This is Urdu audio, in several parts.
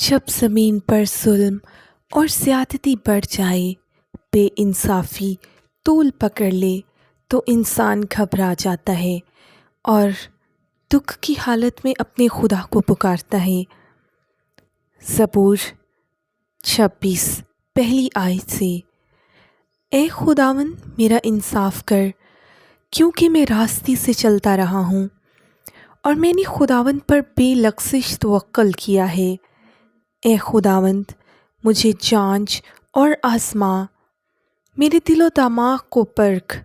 جب زمین پر ظلم اور زیادتی بڑھ جائے، بے انصافی طول پکڑ لے تو انسان گھبرا جاتا ہے اور دکھ کی حالت میں اپنے خدا کو پکارتا ہے۔ زبور 26 پہلی آیت سے۔ اے خداوند میرا انصاف کر، کیونکہ میں راستی سے چلتا رہا ہوں اور میں نے خداوند پر بے لغزش توکل کیا ہے۔ اے خداوند مجھے جانچ اور آزما، میرے دل و دماغ کو پرکھ،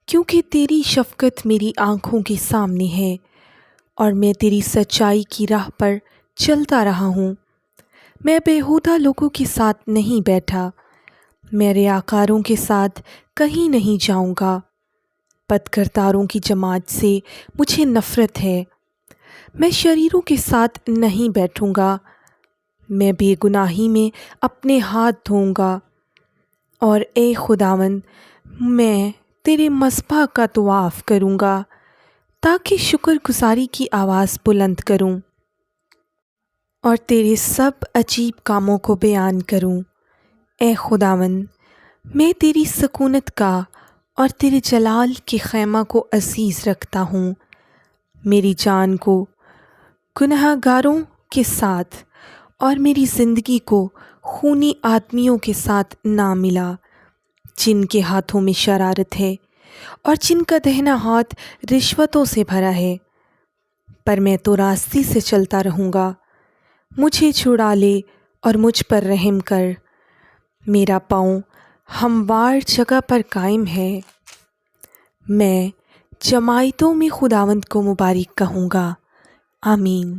کیونکہ تیری شفقت میری آنکھوں کے سامنے ہے اور میں تیری سچائی کی راہ پر چلتا رہا ہوں۔ میں بیہودہ لوگوں کے ساتھ نہیں بیٹھا، میں ریاکاروں کے ساتھ کہیں نہیں جاؤں گا۔ بدکرداروں کی جماعت سے مجھے نفرت ہے، میں شریروں کے ساتھ نہیں بیٹھوں گا۔ میں بے گناہی میں اپنے ہاتھ دھوؤں گا، اور اے خداوند میں تیرے مذبح کا طواف کروں گا تاکہ شکر گزاری کی آواز بلند کروں اور تیرے سب عجیب کاموں کو بیان کروں۔ اے خداوند میں تیری سکونت گاہ اور تیرے جلال کے خیمہ کو عزیز رکھتا ہوں۔ میری جان کو گناہ گاروں کے ساتھ اور میری زندگی کو خونی آدمیوں کے ساتھ نہ ملا، جن کے ہاتھوں میں شرارت ہے اور جن کا دہنا ہاتھ رشوتوں سے بھرا ہے۔ پر میں تو راستے سے چلتا رہوں گا، مجھے چھڑا لے اور مجھ پر رحم کر۔ میرا پاؤں ہموار جگہ پر قائم ہے، میں جماعتوں میں خداوند کو مبارک کہوں گا۔ آمین۔